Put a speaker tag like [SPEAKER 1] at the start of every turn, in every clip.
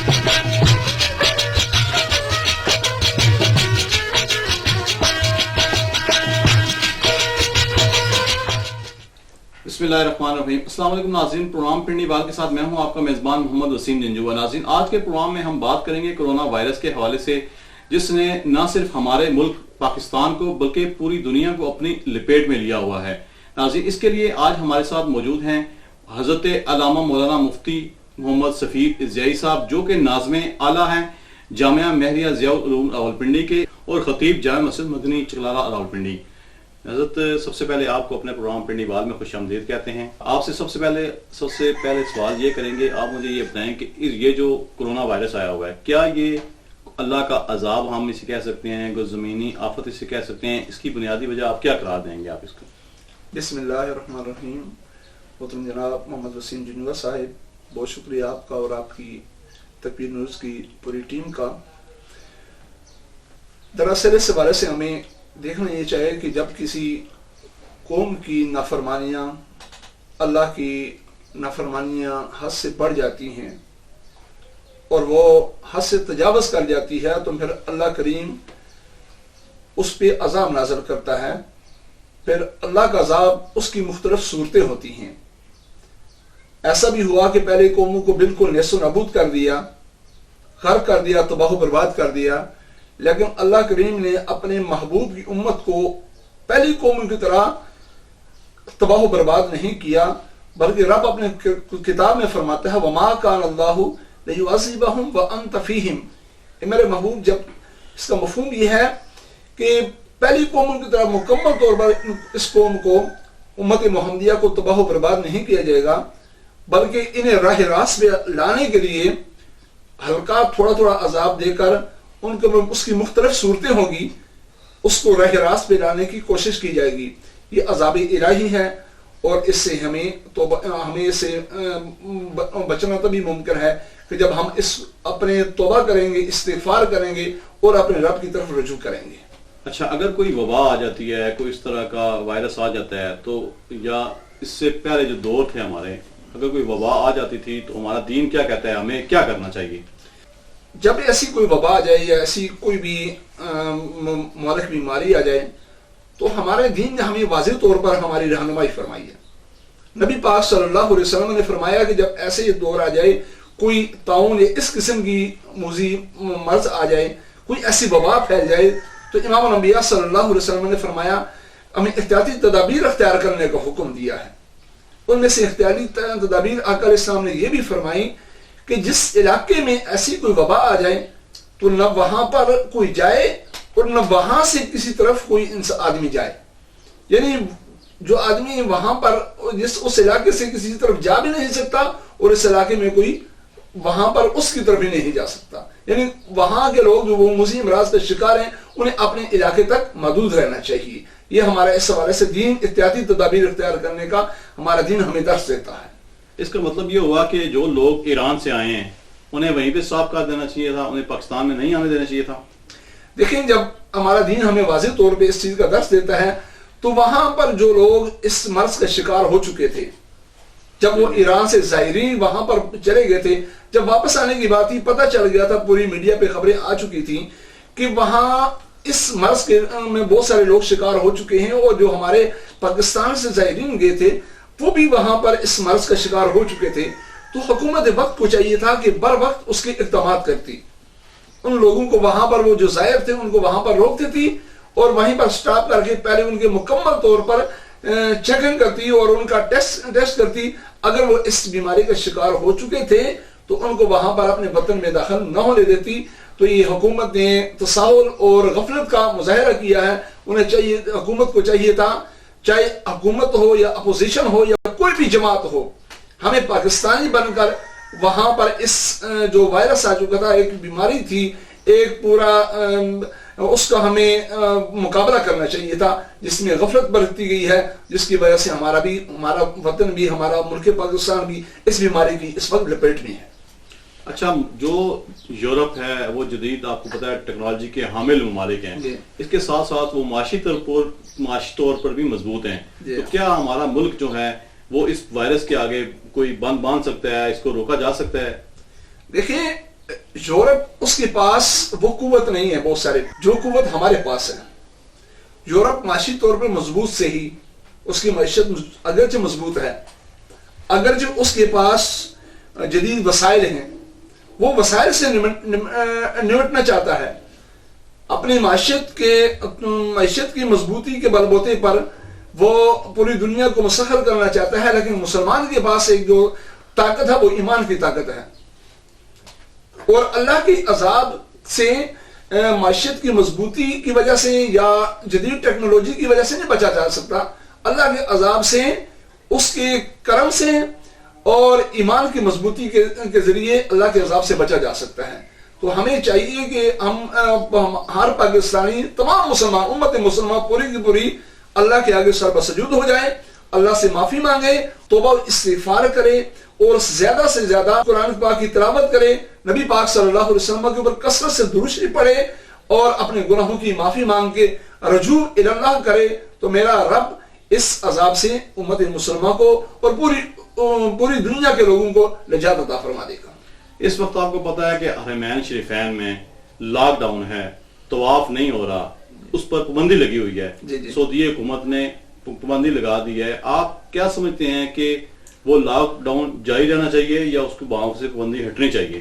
[SPEAKER 1] بسم اللہ الرحمن الرحیم۔ السلام علیکم ناظرین، پروگرام پنڈی بال کے ساتھ میں ہوں آپ کا میزبان محمد وسیم جنجوہ۔ ناظرین، آج کے پروگرام میں ہم بات کریں گے کرونا وائرس کے حوالے سے، جس نے نہ صرف ہمارے ملک پاکستان کو بلکہ پوری دنیا کو اپنی لپیٹ میں لیا ہوا ہے۔ ناظرین، اس کے لیے آج ہمارے ساتھ موجود ہیں حضرت علامہ مولانا مفتی محمد سفیر ضیائی صاحب، جو کہ ناظم اعلیٰ ہیں جامعہ مہریہ ضیاء العلوم راولپنڈی کے اور خطیب جامع مسجد مدنی چکلالہ راولپنڈی۔ حضرت، سب سے پہلے آپ کو اپنے پروگرام پنڈی بال میں خوش آمدید کہتے ہیں۔ آپ سے سب سے پہلے سوال یہ کریں گے، آپ مجھے یہ بتائیں کہ یہ جو کرونا وائرس آیا ہوا ہے، کیا یہ اللہ کا عذاب ہم اسے کہہ سکتے ہیں، کوئی زمینی آفت اسے کہہ سکتے ہیں؟ اس کی بنیادی وجہ آپ کیا قرار دیں گے آپ اس کو؟
[SPEAKER 2] بسم اللہ الرحمن الرحیم۔ محترم جناب محمد وسیم جنجوہ صاحب، بہت شکریہ آپ کا اور آپ کی تکبیر نیوز کی پوری ٹیم کا۔ دراصل اس حوالے سے ہمیں دیکھنا یہ چاہیے کہ جب کسی قوم کی نافرمانیاں، اللہ کی نافرمانیاں حد سے بڑھ جاتی ہیں اور وہ حد سے تجاوز کر جاتی ہے، تو پھر اللہ کریم اس پہ عذاب نازل کرتا ہے۔ پھر اللہ کا عذاب اس کی مختلف صورتیں ہوتی ہیں۔ ایسا بھی ہوا کہ پہلے قوموں کو بالکل نیست و نابود کر دیا، غرق کر دیا، تباہ و برباد کر دیا، لیکن اللہ کریم نے اپنے محبوب کی امت کو پہلی قوم کی طرح تباہ و برباد نہیں کیا، بلکہ رب اپنے کتاب میں فرماتا ہے وَمَا كَانَ اللَّهُ لِيُعَذِّبَهُمْ وَأَنْتَ فِيهِمْ۔ میرے محبوب، جب اس کا مفہوم یہ ہے کہ پہلی قوم کی طرح مکمل طور پر اس قوم کو، امت محمدیہ کو تباہ و برباد نہیں کیا جائے گا، بلکہ انہیں راہ راست پہ لانے کے لیے ہلکا تھوڑا تھوڑا عذاب دے کر ان کو اس کی مختلف صورتیں ہوں گی، اس کو راہ راست پہ لانے کی کوشش کی جائے گی۔ یہ عذاب الہی ہے اور اس سے ہمیں اس سے بچنا تبھی ممکن ہے کہ جب ہم اپنے توبہ کریں گے، استغفار کریں گے اور اپنے رب کی طرف رجوع کریں گے۔
[SPEAKER 1] اچھا، اگر کوئی وبا آ جاتی ہے، کوئی اس طرح کا وائرس آ جاتا ہے، تو یا اس سے پہلے جو دور تھے ہمارے، اگر کوئی وبا آ جاتی تھی تو ہمارا دین کیا کہتا ہے، ہمیں کیا کرنا چاہیے؟
[SPEAKER 2] جب ایسی کوئی وبا آ جائے یا ایسی کوئی بھی مہلک بیماری آ جائے، تو ہمارے دین نے ہمیں واضح طور پر ہماری رہنمائی فرمائی ہے۔ نبی پاک صلی اللہ علیہ وسلم نے فرمایا کہ جب ایسے یہ دور آ جائے، کوئی طاعون یا اس قسم کی موذی مرض آ جائے، کوئی ایسی وبا پھیل جائے، تو امام الانبیاء صلی اللہ علیہ وسلم نے فرمایا ہمیں احتیاطی تدابیر اختیار کرنے کا حکم دیا ہے۔ ان میں سے احتیاطی تدابیر آقا علیہ السلام نے یہ بھی فرمائی کہ جس علاقے میں ایسی کوئی وبا آ جائے تو نہ وہاں پر کوئی جائے اور نہ وہاں سے کسی طرف کوئی آدمی جائے، یعنی جو آدمی وہاں پر اس علاقے سے کسی طرف جا بھی نہیں سکتا اور اس علاقے میں کوئی وہاں پر اس کی طرف بھی نہیں جا سکتا، یعنی وہاں کے لوگ جو وہ موذی امراض کا شکار ہیں انہیں اپنے علاقے تک محدود رہنا چاہیے۔ یہ ہمارا اس حوالے سے دین احتیاطی تدابیر اختیار کرنے کا ہمارا دین ہمیں درس دیتا ہے۔
[SPEAKER 1] اس کا مطلب یہ ہوا کہ جو لوگ ایران سے آئے ہیں انہیں وہیں پہ صاف کر دینا چاہیے تھا، انہیں پاکستان میں نہیں آنے دینا چاہیے تھا؟
[SPEAKER 2] دیکھیں، جب ہمارا دین ہمیں واضح طور پہ اس چیز کا درس دیتا ہے تو وہاں پر جو لوگ اس مرض کا شکار ہو چکے تھے، جب وہ ایران سے زائرین وہاں پر چلے گئے تھے، جب واپس آنے کی بات ہی پتہ چل گیا تھا، پوری میڈیا پہ خبریں آ چکی تھیں کہ وہاں اس مرض کے میں بہت سارے لوگ شکار ہو چکے ہیں، اور جو ہمارے پاکستان سے زائرین گئے تھے وہ بھی وہاں پر اس مرض کا شکار ہو چکے تھے، تو حکومت وقت کو چاہیے تھا کہ بر وقت اس کے اقدامات کرتی، ان لوگوں کو وہاں پر وہ جو زائر تھے ان کو وہاں پر روکتی تھی اور وہیں پر سٹاپ کر کے پہلے ان کے مکمل طور پر چیکنگ کرتی اور ان کا ٹیسٹ کرتی۔ اگر وہ اس بیماری کا شکار ہو چکے تھے تو ان کو وہاں پر اپنے وطن میں داخل نہ ہونے دیتی۔ تو یہ حکومت نے تساہل اور غفلت کا مظاہرہ کیا ہے۔ حکومت کو چاہیے تھا، چاہے حکومت ہو یا اپوزیشن ہو یا کوئی بھی جماعت ہو، ہمیں پاکستانی بن کر وہاں پر اس جو وائرس آ چکا تھا، ایک بیماری تھی، ایک پورا اس کا ہمیں مقابلہ کرنا چاہیے تھا، جس میں غفلت برتی گئی ہے، جس کی وجہ سے ہمارا وطن بھی، ہمارا ملک پاکستان بھی اس بیماری کی اس وقت لپیٹ میں ہے۔
[SPEAKER 1] اچھا، جو یورپ ہے وہ جدید، آپ کو پتا ہے، ٹیکنالوجی کے حامل ممالک ہیں، اس کے ساتھ ساتھ وہ معاشی طور پر بھی مضبوط ہیں، تو کیا ہمارا ملک جو ہے وہ اس وائرس کے آگے کوئی باندھ سکتا ہے، اس کو روکا جا سکتا ہے؟
[SPEAKER 2] دیکھیں، یورپ اس کے پاس وہ قوت نہیں ہے بہت سارے جو قوت ہمارے پاس ہے. یورپ معاشی طور پر مضبوط سے ہی اس کی معیشت اگرچہ مضبوط ہے، اگرچہ اس کے پاس جدید وسائل ہیں، وہ وسائل سے نمٹنا چاہتا ہے، اپنی معیشت کی مضبوطی کے بلبوتے پر وہ پوری دنیا کو مسخر کرنا چاہتا ہے. لیکن مسلمان کے پاس ایک جو طاقت ہے وہ ایمان کی طاقت ہے، اور اللہ کے عذاب سے معیشت کی مضبوطی کی وجہ سے یا جدید ٹیکنالوجی کی وجہ سے نہیں بچا جا سکتا. اللہ کے عذاب سے، اس کے کرم سے اور ایمان کی مضبوطی کے ذریعے اللہ کے عذاب سے بچا جا سکتا ہے. تو ہمیں چاہیے کہ ہم ہر پاکستانی، تمام مسلمان، امت مسلمان پوری کی پوری اللہ کے آگے سر بسجود ہو جائے، اللہ سے معافی مانگے، توبہ و استغفار کرے، اور زیادہ سے زیادہ قرآن پاک کی تلاوت کرے، نبی پاک صلی اللہ علیہ وسلم کے اوپر کثرت سے درود شریف پڑھے، اور اپنے گناہوں کی معافی مانگ کے رجوع الی اللہ کرے. تو میرا رب اس عذاب سے امت مسلمہ کو اور پوری دنیا کے لوگوں کو نجات عطا فرما دے گا.
[SPEAKER 1] اس وقت آپ کو پتا ہے کہ حرمین شریفین میں لاک ڈاؤن ہے، طواف نہیں ہو رہا، اس پر پابندی لگی ہوئی ہے. سعودی حکومت نے پابندی لگا دی ہے. آپ کیا سمجھتے ہیں کہ وہ لاک ڈاؤن جاری رہنا چاہیے یا اس کو وہاں سے پابندی ہٹنی چاہیے؟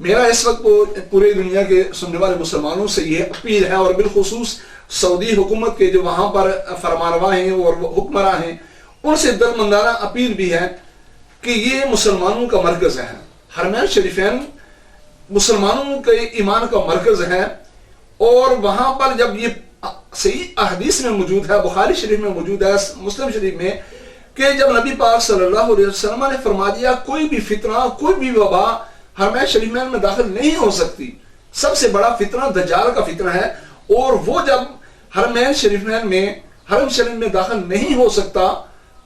[SPEAKER 2] میرا اس وقت پورے دنیا کے سننے والے مسلمانوں سے یہ اپیل ہے، اور بالخصوص سعودی حکومت کے جو وہاں پر فرمانروا ہیں اور حکمراں ہیں، ان سے دلمندانہ اپیل بھی ہے کہ یہ مسلمانوں کا مرکز ہے. حرمین شریفین مسلمانوں کے ایمان کا مرکز ہے، اور وہاں پر جب یہ صحیح احادیث میں موجود ہے، بخاری شریف میں موجود ہے، مسلم شریف میں، کہ جب نبی پاک صلی اللہ علیہ وسلم نے فرما دیا کوئی بھی فتنہ، کوئی بھی وبا حرمین شریفین میں داخل نہیں ہو سکتی. سب سے بڑا فتنہ دجال کا فتنہ ہے، اور وہ جب حرمین شریفین میں، حرم شریف میں داخل نہیں ہو سکتا،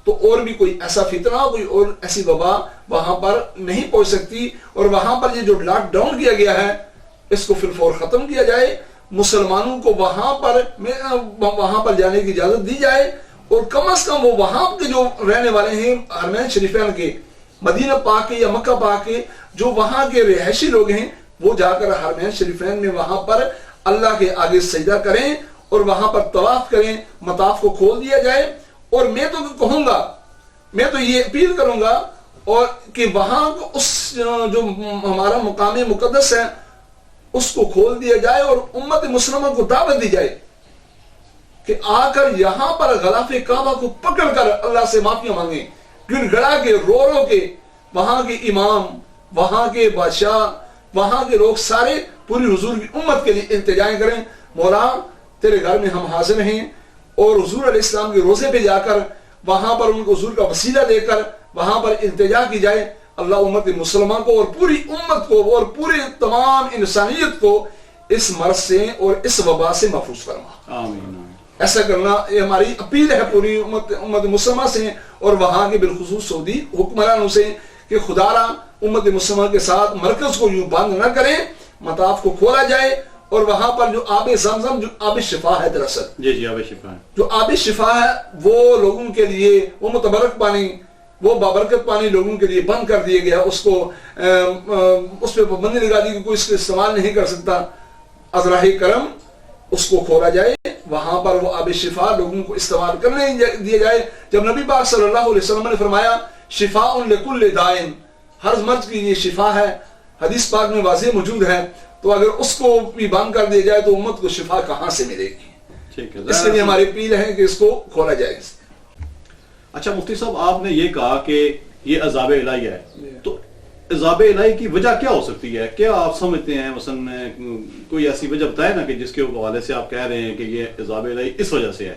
[SPEAKER 2] تو اور بھی کوئی ایسا فتنہ، کوئی اور ایسی وبا وہاں پر نہیں پہنچ سکتی. اور وہاں پر یہ جو لاک ڈاؤن کیا گیا ہے، اس کو فی الفور ختم کیا جائے، مسلمانوں کو وہاں پر جانے کی اجازت دی جائے، اور کم از کم وہ وہاں کے جو رہنے والے ہیں حرمین شریفین کے، مدینہ پاک کے یا مکہ پاک کے جو وہاں کے رہائشی لوگ ہیں، وہ جا کر حرمین شریفین میں وہاں پر اللہ کے آگے سجدہ کریں اور وہاں پر طواف کریں، مطاف کو کھول دیا جائے. اور میں تو کہوں گا، میں تو یہ اپیل کروں گا اور کہ وہاں اس جو ہمارا مقام مقدس ہے اس کو کھول دیا جائے، اور امت مسلمہ کو دعوت دی جائے کہ آ کر یہاں پر غلاف کعبہ کو پکڑ کر اللہ سے معافی مانگیں، گڑ گڑا کے رو رو کے. وہاں کے امام، وہاں کے بادشاہ، وہاں کے لوگ سارے پوری حضور کی امت کے لیے التجائیں کریں، مولا تیرے گھر میں ہم حاضر ہیں، اور حضور علیہ السلام کے روزے پہ جا کر وہاں پر ان کو حضور کا وسیلہ دے کر وہاں پر التجا کی جائے. اللہ امت مسلمہ کو اور پوری امت کو اور پوری تمام انسانیت کو اس مرض سے اور اس وبا سے محفوظ فرما.
[SPEAKER 1] آمین.
[SPEAKER 2] ایسا کرنا یہ ہماری اپیل ہے پوری امت مسلمہ سے اور وہاں کے بالخصوص سعودی حکمرانوں سے کہ خدا را امت مسلمہ کے ساتھ مرکز کو یوں بند نہ کریں، مطاف کو کھولا جائے، اور وہاں پر جو آب زمزم، جو آب شفا ہے، دراصل
[SPEAKER 1] جی آب شفا ہے، جو
[SPEAKER 2] آب شفا ہے وہ لوگوں کے لیے، وہ متبرک پانی، وہ بابرکت پانی لوگوں کے لیے بند کر دیا گیا. اس کو اس پہ پابندی لگا دی کہ کوئی اس کو استعمال نہیں کر سکتا. ازراہ کرم اس کو کھولا جائے، وہاں پر وہ آب شفا لوگوں کو استعمال کرنے دیا جائے. جب نبی پاک صلی اللہ علیہ وسلم نے فرمایا شفاء لکل دائن، ہر مرض کی یہ شفا ہے، حدیث پاک میں واضح موجود ہے، تو اگر اس کو بھی بند کر دیا جائے تو امت کو شفا کہاں سے ملے گی؟ ٹھیک ہے، اس کے لیے ہماری اپیل ہے کہ اس کو کھولا جائے.
[SPEAKER 1] اچھا مفتی صاحب، آپ نے یہ کہا کہ یہ عذاب الہی ہے، تو عذاب الہی کی وجہ کیا ہو سکتی ہے؟ کیا آپ سمجھتے ہیں مثلا کوئی ایسی وجہ بتائے نا کہ جس کے حوالے سے آپ کہہ رہے ہیں کہ یہ عذاب الہی اس وجہ سے ہے؟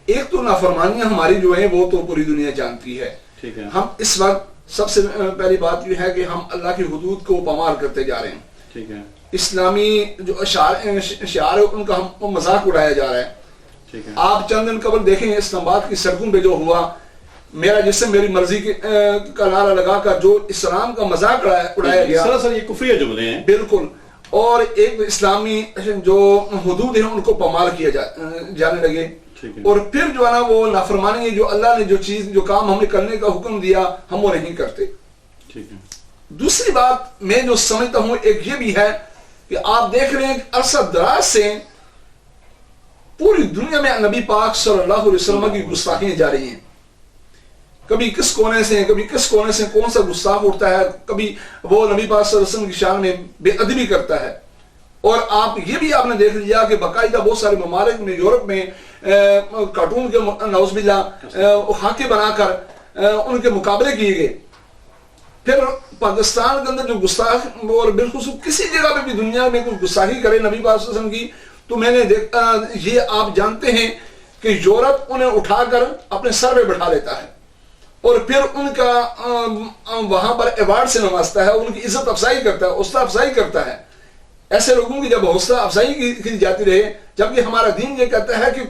[SPEAKER 2] ایک تو نافرمانیاں ہماری جو ہیں وہ تو پوری دنیا جانتی ہے. ٹھیک ہے، ہم اس وقت سب سے پہلی بات یہ ہے کہ ہم اللہ کی حدود کو پامال کرتے جا رہے ہیں. ٹھیک ہے، اسلامی جو شعار ہے ان کا ہم مذاق اڑایا جا رہا ہے. ٹھیک ہے، آپ چند دن قبل دیکھیں اسلام آباد کی سڑکوں پہ جو ہوا، میرا جسم میری مرضی کا نعرہ لگا کر جو اسلام کا مذاق اڑایا گیا، سراسر یہ کفریہ جملے ہیں بالکل. اور ایک اسلامی جو حدود ہیں ان کو پامال کیا جانے لگے. اور پھر جو ہے نا وہ نافرمانی، جو اللہ نے جو چیز جو کام ہمیں کرنے کا حکم دیا ہم وہ نہیں کرتے. ٹھیک ہے، دوسری بات میں جو سمجھتا ہوں ایک یہ بھی ہے کہ آپ دیکھ رہے ہیں کہ عرصہ دراز سے پوری دنیا میں نبی پاک صلی اللہ علیہ وسلم کی گستاخیاں جاری ہیں. کبھی کس کونے سے کبھی کس کونے سے کون سا گستاخ اٹھتا ہے, کبھی وہ نبی پاک صلی اللہ علیہ وسلم کی شان میں بے ادبی کرتا ہے. اور آپ یہ بھی آپ نے دیکھ لیا کہ باقاعدہ بہت سارے ممالک میں, یورپ میں کارٹون کے نعوذ باللہ خاکے بنا کر ان کے مقابلے کیے گئے. پھر پاکستان کے اندر جو گستاخ, اور بالخصوص کسی جگہ پہ بھی دنیا میں کوئی گستاخی کرے نبی پاک صلی اللہ علیہ وسلم کی, تو میں نے دیکھا, یہ آپ جانتے ہیں کہ یورپ انہیں اٹھا کر اپنے سر پہ بٹھا لیتا ہے اور پھر ان کا وہاں پر ایوارڈ سے نوازتا ہے, ان کی عزت افزائی کرتا ہے, حوصلہ افزائی کرتا ہے. ایسے لوگوں کی جب حوصلہ افزائی کی جاتی رہے, جبکہ ہمارا دین یہ کہتا ہے کہ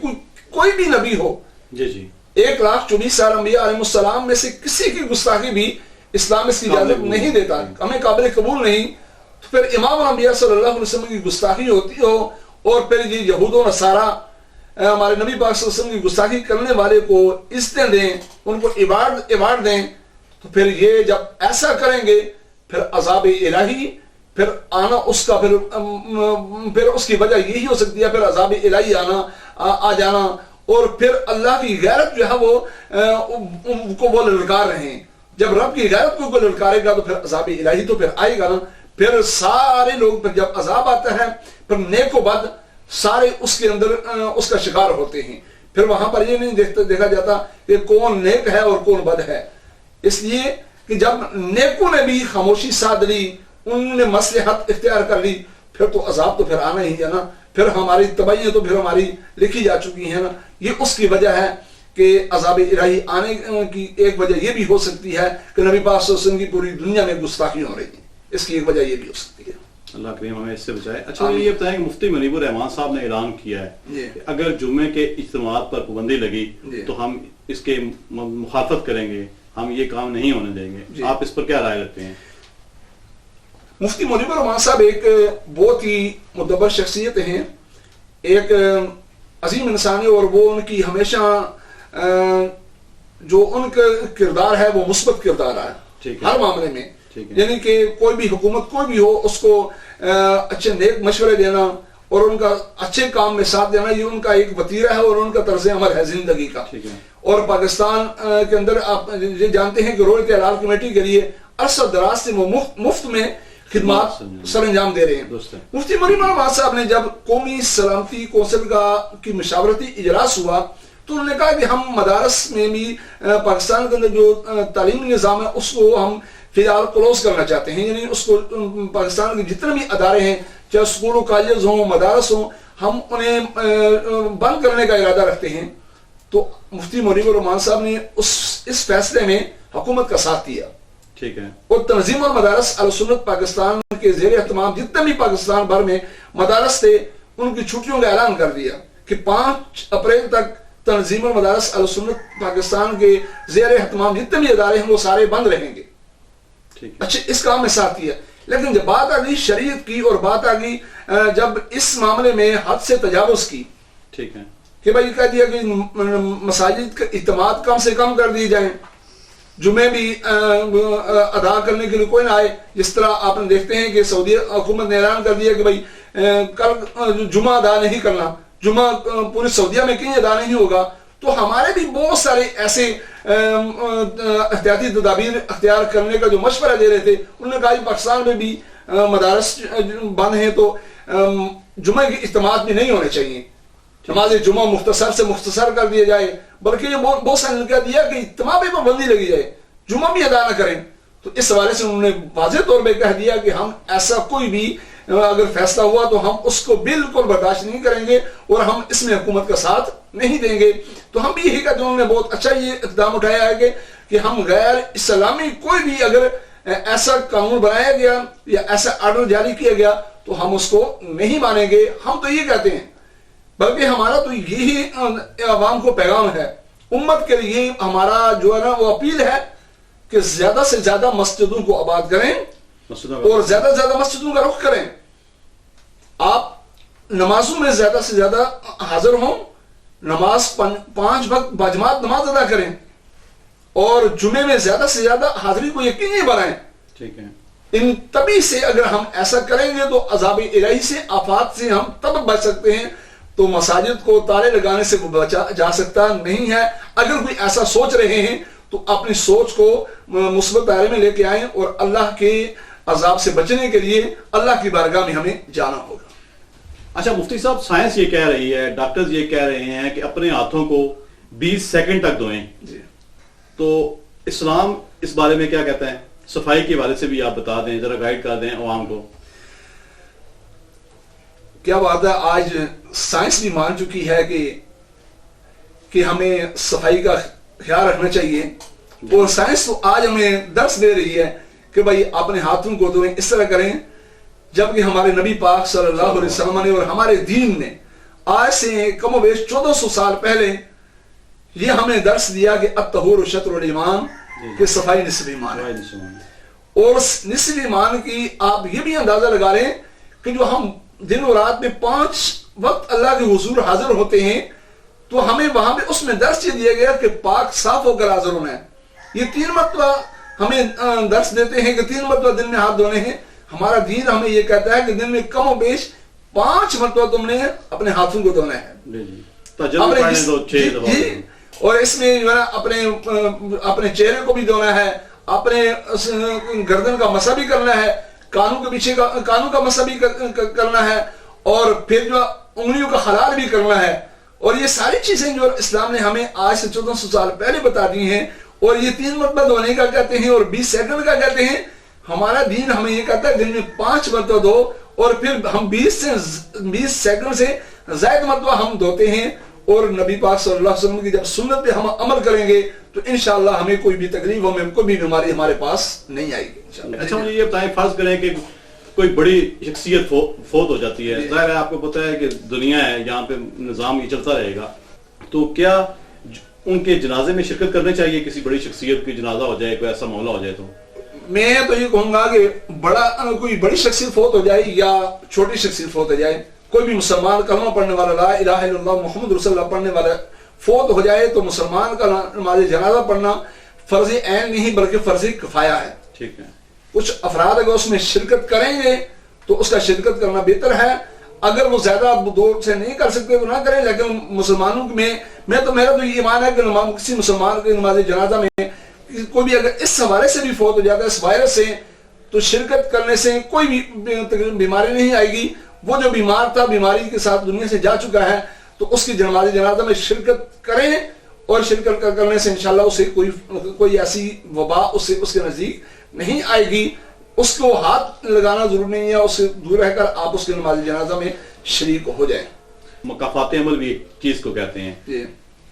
[SPEAKER 2] کوئی بھی نبی ہو, 1,24,000 انبیاء علیہ السلام میں سے کسی کی گستاخی بھی اسلام اس کی اجازت نہیں دیتا, ہمیں قابل قبول نہیں. تو پھر امام الانبیاء صلی اللہ علیہ وسلم کی گستاخی ہوتی ہو اور پھر یہ یہود و نصارہ ہمارے نبی پاک صلی اللہ علیہ وسلم کی گستاخی کرنے والے کو عزتیں دیں, ان کو ایوارڈ دیں, تو پھر یہ جب ایسا کریں گے پھر عذاب الہی پھر آنا اس کا پھر اس کی وجہ یہی ہو سکتی ہے, پھر عذاب الہی آ جانا, اور پھر اللہ کی غیرت جو ہے وہ للکار رہے ہیں. جب رب کی غیرت کو للکارے گا تو پھر عذاب الہی تو پھر آئے گا نا. پھر سارے لوگ پھر جب عذاب آتا ہے پھر نیک و بد سارے اس کے اندر اس کا شکار ہوتے ہیں. پھر وہاں پر یہ نہیں دیکھا جاتا کہ کون نیک ہے اور کون بد ہے, اس لیے کہ جب نیکوں نے بھی خاموشی ساتھ لی, انہوں نے مصلحت اختیار کر لی, پھر تو عذاب تو پھر آنا ہی ہے نا. پھر ہماری تباہیاں تو پھر ہماری لکھی جا چکی ہیں نا. یہ اس کی وجہ ہے کہ عذاب الہی آنے کی ایک وجہ یہ بھی ہو سکتی ہے کہ نبی پاک صلی اللہ علیہ وسلم کی پوری دنیا میں گستاخی ہو رہی ہے, اس کی ایک وجہ یہ بھی ہو سکتی ہے.
[SPEAKER 1] اللہ کریم ہمیں اس سے بچائے. اچھا یہ بتائیں کہ مفتی منیب الرحمان صاحب نے اعلان کیا ہے کہ اگر جمعے کے اجتماعات پر پابندی لگی تو ہم اس کے مخالفت کریں گے, ہم یہ کام نہیں ہونے دیں گے. آپ اس پر کیا رائے رکھتے ہیں؟
[SPEAKER 2] مفتی منیب الرحمان صاحب ایک بہت ہی مدبر شخصیت ہیں, ایک عظیم انسان ہے, اور وہ ان کی ہمیشہ جو ان کا کردار ہے وہ مثبت کردار ہے ہر معاملے میں. یعنی کہ کوئی بھی حکومت کوئی بھی ہو اس کو اچھے نیک مشورے دینا اور ان کا اچھے کام میں ساتھ دینا, یہ ان کا ایک وتیرہ ہے اور ان کا طرز عمل ہے زندگی کا. اور پاکستان کے اندر آپ یہ جانتے ہیں کہ رویت ہلال کمیٹی کے لیے عرصہ دراز سے وہ مفت میں خدمات سر انجام دے رہے ہیں. مفتی منیب الرحمان صاحب نے جب قومی سلامتی کونسل کی مشاورتی اجلاس ہوا تو انہوں نے کہا کہ ہم مدارس میں بھی پاکستان کے اندر جو تعلیمی نظام ہے اس کو ہم فی الحال کلوز کرنا چاہتے ہیں. یعنی اس کو پاکستان کے جتنے بھی ادارے ہیں, چاہے اسکول و کالجز ہوں, مدارس ہوں, ہم انہیں بند کرنے کا ارادہ رکھتے ہیں. تو مفتی منیب الرحمان صاحب نے اس فیصلے میں حکومت کا ساتھ دیا.
[SPEAKER 1] ٹھیک ہے.
[SPEAKER 2] اور تنظیم المدارس اہل سنت پاکستان کے زیر اہتمام جتنے بھی پاکستان بھر میں مدارس تھے ان کی چھٹیوں کا اعلان کر دیا کہ 5 اپریل تک تنظیم المدارس اہل سنت پاکستان کے زیر اہتمام جتنے بھی ادارے ہیں وہ سارے بند رہیں گے. اچھا, اس کام میں ساتھ کیا. لیکن جب بات آ گئی شریعت کی اور بات آ گئی جب اس معاملے میں حد سے تجاوز کی,
[SPEAKER 1] ٹھیک ہے,
[SPEAKER 2] کہ بھائی کہہ دیا کہ مساجد کا اعتماد کم سے کم کر دی جائیں, جمعے بھی ادا کرنے کے لیے کوئی نہ آئے. جس طرح آپ نے دیکھتے ہیں کہ سعودی حکومت نے اعلان کر دیا کہ بھائی کل جمعہ ادا نہیں کرنا, جمعہ پوری سعودیہ میں کہیں ادا نہیں ہوگا. تو ہمارے بھی بہت سارے ایسے احتیاطی تدابیر اختیار کرنے کا جو مشورہ دے رہے تھے. انہوں نے کہا کہ پاکستان میں بھی مدارس بند ہیں تو جمعے کی اجتماعات بھی نہیں ہونے چاہیے, نماز جمعہ مختصر سے مختصر کر دیا جائے, بلکہ یہ بہت سارے نے کہہ دیا کہ اجتماع پہ پابندی لگی جائے, جمعہ بھی ادا نہ کریں. تو اس حوالے سے انہوں نے واضح طور پہ کہہ دیا کہ ہم ایسا کوئی بھی اگر فیصلہ ہوا تو ہم اس کو بالکل برداشت نہیں کریں گے اور ہم اس میں حکومت کا ساتھ نہیں دیں گے. تو ہم بھی یہی کہتے ہیں, انہوں نے بہت اچھا یہ اقدام اٹھایا ہے کہ ہم غیر اسلامی کوئی بھی اگر ایسا قانون بنایا گیا یا ایسا آرڈر جاری کیا گیا تو ہم اس کو نہیں مانیں گے. ہم تو یہ کہتے ہیں, بلکہ ہمارا تو یہی عوام کو پیغام ہے, امت کے لیے ہمارا جو ہے نا وہ اپیل ہے کہ زیادہ سے زیادہ مسجدوں کو آباد کریں اور زیادہ سے زیادہ مسجدوں کا رخ کریں. آپ نمازوں میں زیادہ سے زیادہ حاضر ہوں, نماز 5 وقت باجماعت نماز ادا کریں اور جمعے میں زیادہ سے زیادہ حاضری کو یقینی بنائیں.
[SPEAKER 1] ٹھیک ہے.
[SPEAKER 2] ان تبھی سے اگر ہم ایسا کریں گے تو عذاب الہی سے، آفات سے ہم تب بچ سکتے ہیں. تو مساجد کو تالے لگانے سے بچا جا سکتا نہیں ہے. اگر کوئی ایسا سوچ رہے ہیں تو اپنی سوچ کو مثبت دائرے میں لے کے آئیں اور اللہ کے عذاب سے بچنے کے لیے اللہ کی بارگاہ میں ہمیں جانا ہوگا.
[SPEAKER 1] اچھا مفتی صاحب، سائنس یہ کہہ رہی ہے، ڈاکٹرز یہ کہہ رہے ہیں کہ اپنے ہاتھوں کو 20 سیکنڈ تک دھوئیں.
[SPEAKER 2] جی.
[SPEAKER 1] تو اسلام اس بارے میں کیا کہتا ہے؟ صفائی کے بارے سے بھی آپ بتا دیں، ذرا گائیڈ کر دیں عوام کو.
[SPEAKER 2] کیا بات ہے، آج سائنس بھی مان چکی ہے کہ ہمیں صفائی کا خیال رکھنا چاہیے. اور سائنس تو آج ہمیں درس دے رہی ہے کہ بھائی اپنے ہاتھوں کو دھوئیں، اس طرح کریں. جبکہ ہمارے نبی پاک صلی اللہ علیہ وسلم نے اور ہمارے دین نے آج سے کم و بیش 1400 سال پہلے یہ ہمیں درس دیا کہ الطہور شطر الایمان، کہ صفائی نصف ایمان ہے. اور نصف ایمان کی آپ یہ بھی اندازہ لگا لیں کہ جو ہم دن و رات میں 5 وقت اللہ کے حضور حاضر ہوتے ہیں تو ہمیں وہاں پہ اس میں درس یہ دیا گیا کہ پاک صاف ہو کر حاضر ہونا ہے. یہ 3 مرتبہ ہمیں درس دیتے ہیں کہ 3 مرتبہ دن میں ہاتھ دھونے ہیں. ہمارا دین ہمیں یہ کہتا ہے کہ دن میں کم و بیش 5 مرتبہ تم نے اپنے ہاتھوں کو دھونا ہے. اور اس میں جو ہے نا اپنے چہرے کو بھی دھونا ہے، اپنے گردن کا مسح بھی کرنا ہے، کانوں کے پیچھے کانوں کا مسح بھی کرنا ہے، اور پھر جو انگلیوں کا خلال بھی کرنا ہے. اور یہ ساری چیزیں جو اسلام نے ہمیں آج سے 1400 سال پہلے بتا دی ہیں. اور یہ 3 مرتبہ دھونے کا کہتے ہیں اور 20 سیکنڈ کا کہتے ہیں. ہمارا دین ہمیں یہ کہتا ہے دن میں 5 مرتبہ دھو، اور پھر ہم 20 سیکنڈ سے زائد مرتبہ ہم دھوتے ہیں. اور نبی پاک صلی اللہ علیہ وسلم کی جب سنت پہ ہم عمل کریں گے تو انشاءاللہ ہمیں کوئی بھی تکلیف، ہمیں کوئی بھی بیماری ہمارے پاس نہیں آئے گی.
[SPEAKER 1] اچھا مجھے یہ بتائیں، فرض کریں کہ کوئی بڑی شخصیت فوت ہو جاتی ہے، ظاہر ہے آپ کو پتہ ہے کہ دنیا ہے، یہاں پہ نظام یہ چلتا رہے گا، تو کیا ان کے جنازے میں شرکت کرنے چاہیے؟ کسی بڑی شخصیت کی جنازہ ہو جائے، کوئی ایسا معاملہ ہو جائے تو
[SPEAKER 2] میں تو یہ کہوں گا کہ کوئی بڑی شخصیت فوت ہو جائے یا چھوٹی شخصیت فوت ہو جائے، کوئی بھی مسلمان کلمہ پڑھنے والا، لا الہ الا اللہ محمد رسول اللہ پڑھنے والا فوت ہو جائے تو مسلمان کا نماز جنازہ پڑھنا فرض عین نہیں بلکہ فرض کفایہ ہے.
[SPEAKER 1] ٹھیک ہے.
[SPEAKER 2] کچھ افراد اگر اس میں شرکت کریں گے تو اس کا شرکت کرنا بہتر ہے. اگر وہ زیادہ دور سے نہیں کر سکتے تو نہ کریں. لیکن مسلمانوں میں میرا تو یہ ایمان ہے کہ کسی مسلمان کے نماز جنازہ میں کوئی بھی اگر اس حوالے سے بھی فوت ہو جاتا ہے، اس وائرس سے، تو شرکت کرنے سے کوئی بھی بیماری نہیں آئے گی. وہ جو بیمار تھا، بیماری کے ساتھ دنیا سے جا چکا ہے، تو اس کی نماز جنازہ میں شرکت کریں، اور شرکت کرنے سے انشاءاللہ اسے کوئی ایسی وبا اس کے نزدیک نہیں آئے گی. اس کو ہاتھ لگانا ضرور نہیں ہے، اس سے دور رہ کر آپ اس کے نماز جنازہ میں شریک ہو جائیں.
[SPEAKER 1] مکافات عمل بھی ایک چیز کو کہتے ہیں.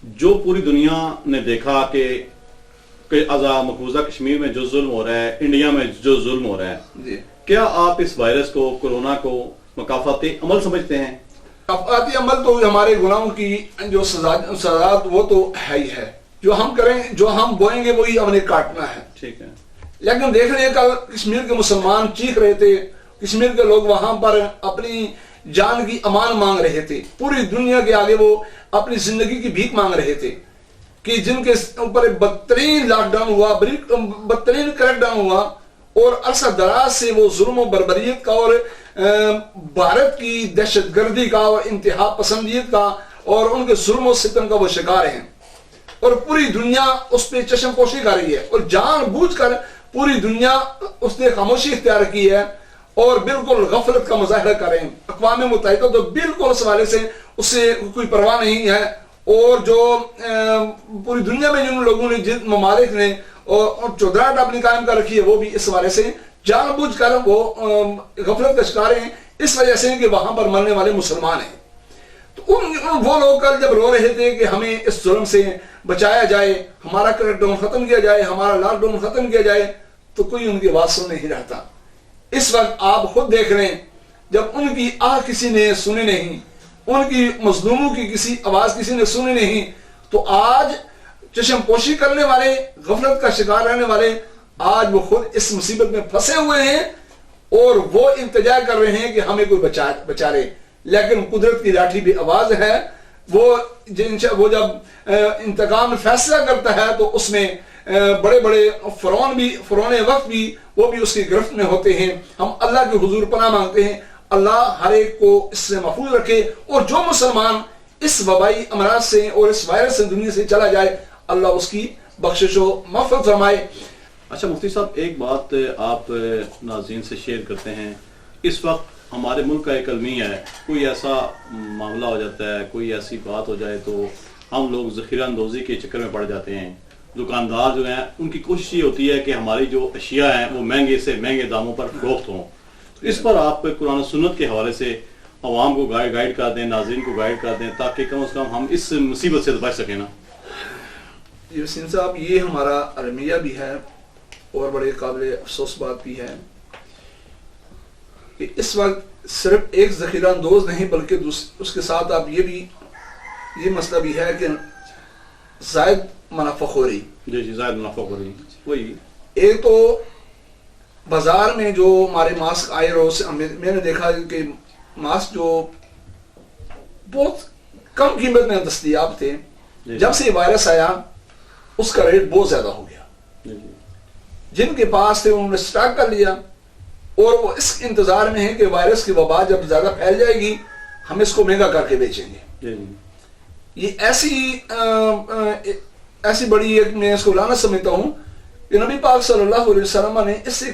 [SPEAKER 1] جو پوری دنیا نے دیکھا کہ مقبوضہ کشمیر میں جو ظلم ہو رہا ہے، انڈیا میں جو ظلم ہو رہا ہے، کیا آپ اس وائرس کو، کورونا کو مکافات عمل سمجھتے ہیں؟
[SPEAKER 2] مکافات عمل تو ہمارے گناہوں کی جو سزا وہ تو ہے ہی ہے. جو ہم کریں، جو ہم بوئیں گے وہی ہم نے کاٹنا ہے.
[SPEAKER 1] ٹھیک ہے.
[SPEAKER 2] لیکن دیکھ رہے ہیں کل کشمیر کے مسلمان چیخ رہے تھے، کشمیر کے لوگ وہاں پر اپنی جان کی امان مانگ رہے تھے. پوری دنیا کے آگے وہ اپنی زندگی کی بھیک مانگ رہے تھے کہ جن کے اوپر بدترین لاک ڈاؤن ہوا، بدترین کریک ڈاؤن ہوا، اور عرصہ دراز سے وہ ظلم و بربریت کا اور بھارت کی دہشت گردی کا اور انتہا پسندیت کا اور ان کے ظلم و ستم کا وہ شکار ہیں. اور پوری دنیا اس پہ چشم پوشی کر رہی ہے، اور جان بوجھ کر پوری دنیا اس نے خاموشی اختیار کی ہے اور بالکل غفلت کا مظاہرہ کر رہے ہیں. اقوام متحدہ تو بالکل اس حوالے سے اس سے کوئی پرواہ نہیں ہے. اور جو پوری دنیا میں جن لوگوں نے، جن ممالک نے اور چودراہٹ اپنی قائم کر رکھی ہے، وہ بھی اس حوالے سے جان بوجھ کر وہ غفلت کا شکار ہیں، اس وجہ سے کہ وہاں پر مرنے والے مسلمان ہیں. تو وہ لوگ کل جب رو رہے تھے کہ ہمیں اس ظلم سے بچایا جائے، ہمارا کریک ڈاؤن ختم کیا جائے، ہمارا لاک ڈاؤن ختم کیا جائے، تو کوئی ان کی آواز سن نہیں رہتا. اس وقت آپ خود دیکھ رہے ہیں، جب ان کی آہ کسی نے سنی نہیں، ان کی مظلوموں کی کسی آواز کسی نے سنی نہیں، تو آج چشم پوشی کرنے والے، غفلت کا شکار رہنے والے، آج وہ خود اس مصیبت میں پھنسے ہوئے ہیں اور وہ التجا کر رہے ہیں کہ ہمیں کوئی بچا رہے. لیکن قدرت کی لاٹھی بھی آواز ہے. وہ جب انتقام فیصلہ کرتا ہے تو اس میں بڑے بڑے فرعون وقت بھی وہ بھی اس کی گرفت میں ہوتے ہیں. ہم اللہ کے حضور پناہ مانگتے ہیں اللہ ہر ایک کو اس سے محفوظ رکھے، اور جو مسلمان اس وبائی امراض سے اور اس وائرس سے دنیا سے چلا جائے اللہ اس کی بخشش و مغفرت فرمائے.
[SPEAKER 1] اچھا مفتی صاحب، ایک بات آپ ناظرین سے شیئر کرتے ہیں. اس وقت ہمارے ملک کا ایک المیہ ہے، کوئی ایسا معاملہ ہو جاتا ہے، کوئی ایسی بات ہو جائے تو ہم لوگ ذخیرہ اندوزی کے چکر میں پڑ جاتے ہیں. دکاندار جو ہیں ان کی کوشش یہ ہوتی ہے کہ ہماری جو اشیاء ہیں وہ مہنگے سے مہنگے داموں پر فروخت ہوں. اس پر آپ قرآن و سنت کے حوالے سے عوام کو گائیڈ کر دیں، ناظرین کو گائیڈ کر دیں، تاکہ کم از کم ہم اس مصیبت سے بچ سکیں نا.
[SPEAKER 2] وسیم صاحب، یہ ہمارا المیہ بھی ہے اور بڑے قابل افسوس بات بھی ہے کہ اس وقت صرف ایک ذخیرہ اندوز نہیں بلکہ اس کے ساتھ آپ یہ مسئلہ بھی ہے کہ زائد منافع خوری.
[SPEAKER 1] جی زائد منافع خوری. وہی
[SPEAKER 2] ایک تو بازار میں جو ہمارے ماسک آئے روز میں نے دیکھا کہ ماسک جو بہت کم قیمت میں دستیاب تھے، جب سے یہ وائرس آیا اس کا ریٹ بہت زیادہ ہو گیا. جن کے پاس تھے انہوں نے سٹاک کر لیا اور وہ اس انتظار میں ہے کہ وائرس کی وبا جب زیادہ پھیل جائے گی ہم اس کو مہنگا کر کے بیچیں گے. یہ ایسی بڑی ایک میں اس کو لعنت سمجھتا ہوں کہ نبی پاک صلی اللہ علیہ وسلم نے اس سے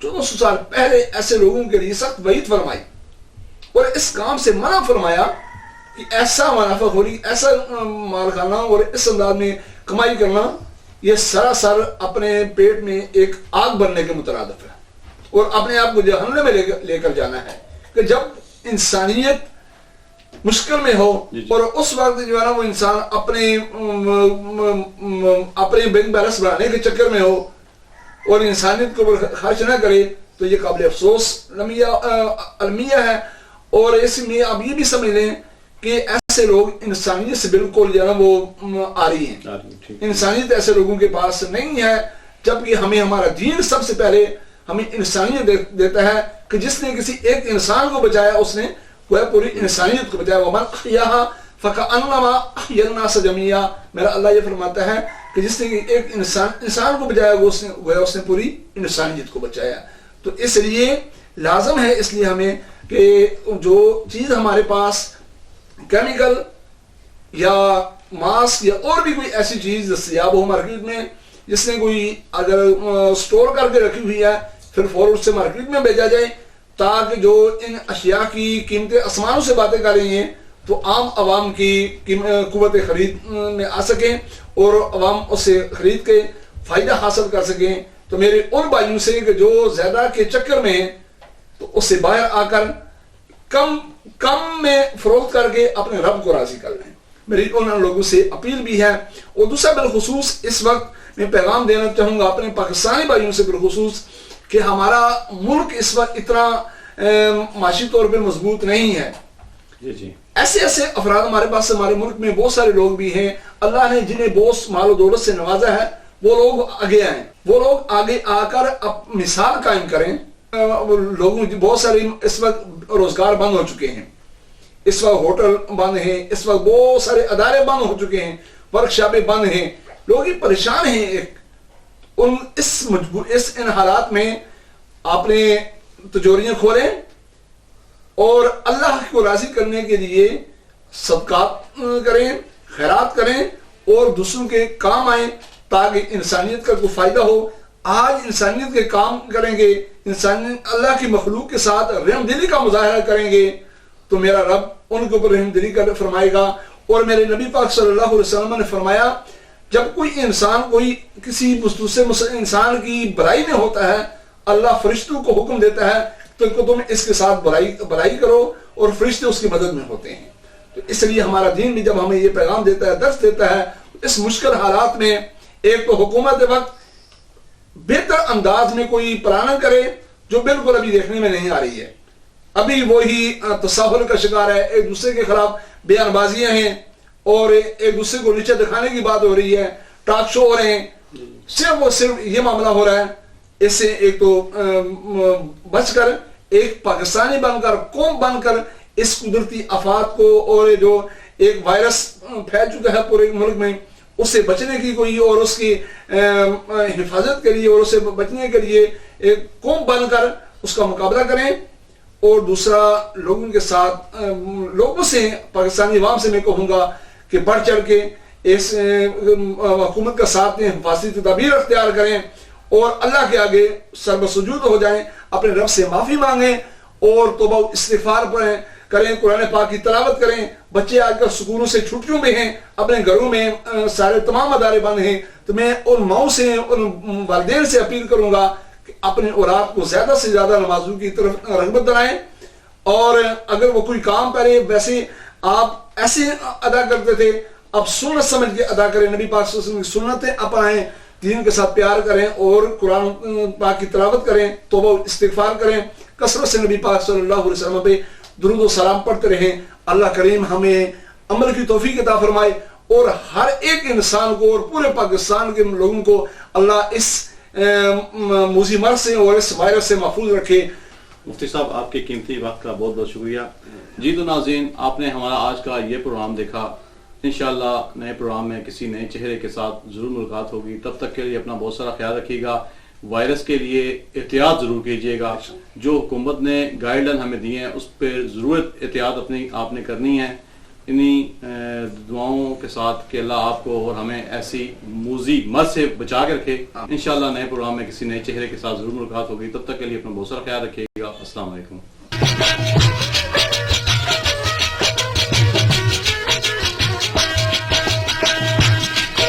[SPEAKER 2] 1400 سال پہلے ایسے لوگوں کے لیے سخت وعید فرمائی اور اس کام سے منع فرمایا کہ ایسا منافع خوری، ایسا مال کھانا اور اس انداز میں کمائی کرنا یہ سراسر اپنے پیٹ میں ایک آگ بننے کے مترادف ہے اور اپنے آپ کو جہنم میں لے کر جانا ہے. کہ جب انسانیت مشکل میں ہو اور اس وقت جو ہے نا وہ انسان اپنے بینک بیلنس بڑھانے کے چکر میں ہو اور انسانیت کو خرچ نہ کرے تو یہ قابل افسوس المیہ ہے. اور اس میں آپ یہ بھی سمجھ لیں کہ ایسے لوگ انسانیت سے بالکل جو ہے نا وہ آری ہیں. انسانیت ایسے لوگوں کے پاس نہیں ہے، جبکہ ہمیں ہمارا دین سب سے پہلے ہمیں انسانیت دیتا ہے کہ جس نے کسی ایک انسان کو بچایا اس نے پوری انسانیت کو بچایا. وَمَنْ أَحْيَاهَا فَكَأَنَّمَا أَحْيَا النَّاسَ جَمِيعًا. میرا اللہ یہ فرماتا ہے کہ جس نے ایک انسان کو بچایا اس نے پوری انسانیت کو بچایا. تو اس لیے لازم ہے، اس لیے ہمیں کہ جو چیز ہمارے پاس کیمیکل یا ماسک یا اور بھی کوئی ایسی چیز دستیاب ہو مارکیٹ میں جس نے کوئی اگر سٹور کر کے رکھی ہوئی ہے پھر فوراً اس سے مارکیٹ میں بھیجا جائے تاکہ جو ان اشیاء کی قیمتیں آسمانوں سے باتیں کر رہی ہیں تو عام عوام کی قوت خرید میں آ سکیں اور عوام اس سے خرید کے فائدہ حاصل کر سکیں. تو میرے ان بھائیوں سے کہ جو زیادہ کے چکر میں ہیں تو اس سے باہر آ کر کم میں فروخت کر کے اپنے رب کو راضی کر لیں. میری ان لوگوں سے اپیل بھی ہے. اور دوسرا بالخصوص اس وقت میں پیغام دینا چاہوں گا اپنے پاکستانی بھائیوں سے بالخصوص کہ ہمارا ملک اس وقت اتنا معاشی طور پہ مضبوط نہیں ہے. ایسے افراد ہمارے پاس ہمارے ملک میں بہت سارے لوگ بھی ہیں اللہ نے جنہیں بہت مال و دولت سے نوازا ہے، وہ لوگ آگے آئیں، وہ لوگ آگے آ کر مثال قائم کریں. لوگوں بہت سارے اس وقت روزگار بند ہو چکے ہیں، اس وقت ہوٹل بند ہیں، اس وقت بہت سارے ادارے بند ہو چکے ہیں، ورک شاپیں بند ہیں، لوگ ہی پریشان ہیں. ان حالات میں آپ نے تجوریاں کھولیں اور اللہ کو راضی کرنے کے لیے صدقات کریں، خیرات کریں اور دوسروں کے کام آئیں تاکہ انسانیت کا کوئی فائدہ ہو. آج انسانیت کے کام کریں گے، اللہ کی مخلوق کے ساتھ رحم دلی کا مظاہرہ کریں گے تو میرا رب ان کے اوپر رحم دلی کا فرمائے گا. اور میرے نبی پاک صلی اللہ علیہ وسلم نے فرمایا جب کوئی انسان کوئی کسی دوسرے انسان کی برائی میں ہوتا ہے اللہ فرشتوں کو حکم دیتا ہے تو تم اس کے ساتھ برائی کرو اور فرشتے اس کی مدد میں ہوتے ہیں. تو اس لیے ہمارا دین بھی جب ہمیں یہ پیغام دیتا ہے، درس دیتا ہے، اس مشکل حالات میں ایک تو حکومت وقت بہتر انداز میں کوئی پلان کرے جو بالکل ابھی دیکھنے میں نہیں آ رہی ہے. ابھی وہی تساہل کا شکار ہے، ایک دوسرے کے خلاف بیان بازیاں ہیں اور ایک دوسرے کو نیچے دکھانے کی بات ہو رہی ہے، ٹاک شو ہو رہے ہیں، صرف یہ معاملہ ہو رہا ہے. اس سے ایک تو بچ کر ایک پاکستانی بن کر قوم بن کر اس قدرتی آفات کو اور جو ایک وائرس پھیل چکا ہے پورے ملک میں اس سے بچنے کی کوئی اور اس کی حفاظت کے لیے اور اس سے بچنے کے لیے ایک قوم بن کر اس کا مقابلہ کریں. اور دوسرا لوگوں کے ساتھ لوگوں سے پاکستانی عوام سے میں کہوں گا کہ بڑھ چڑھ کے اس حکومت کا ساتھ دیں, حفاظتی تدابیر اختیار کریں اور اللہ کے آگے سربسجود ہو جائیں, اپنے رب سے معافی مانگیں اور توبہ استغفار پڑھیں کریں, قرآن پاک کی تلاوت کریں. بچے آج کل سکولوں سے چھٹیوں میں ہیں, اپنے گھروں میں سارے تمام ادارے بند ہیں, تو میں ان ماؤں سے ان والدین سے اپیل کروں گا کہ اپنے اولاد کو زیادہ سے زیادہ نمازوں کی طرف رغبت دلائیں. اور اگر وہ کوئی کام کرے, ویسے آپ ایسے ادا کرتے تھے, اب سنت سمجھ کے ادا کریں, نبی پاک صلی اللہ علیہ وسلم کی سنتیں اپنائیں, دین کے ساتھ پیار کریں اور قرآن پاک کی تلاوت کریں, توبہ استغفار کریں, کثرت سے نبی پاک صلی اللہ علیہ وسلم پہ درود و سلام پڑھتے رہیں. اللہ کریم ہمیں عمل کی توفیق عطا فرمائے اور ہر ایک انسان کو اور پورے پاکستان کے لوگوں کو اللہ اس موذی مرض سے اور اس وائرس سے محفوظ رکھے.
[SPEAKER 1] مفتی صاحب آپ کے قیمتی وقت کا بہت بہت شکریہ. جی تو ناظرین, آپ نے ہمارا آج کا یہ پروگرام دیکھا. انشاءاللہ نئے پروگرام میں کسی نئے چہرے کے ساتھ ضرور ملاقات ہوگی. تب تک کے لیے اپنا بہت سارا خیال رکھیے گا. وائرس کے لیے احتیاط ضرور کیجیے گا. جو حکومت نے گائیڈ لائن ہمیں دی ہیں اس پہ ضرورت احتیاط اپنی آپ نے کرنی ہے. انہی دعاؤں کے ساتھ کہ اللہ آپ کو اور ہمیں ایسی موذی مرض سے بچا کے رکھے. انشاءاللہ نئے پروگرام میں کسی نئے چہرے کے ساتھ ضرور ملاقات ہوگی. تب تک کے لیے اپنا بہت سارا خیال رکھیے گا. السلام علیکم.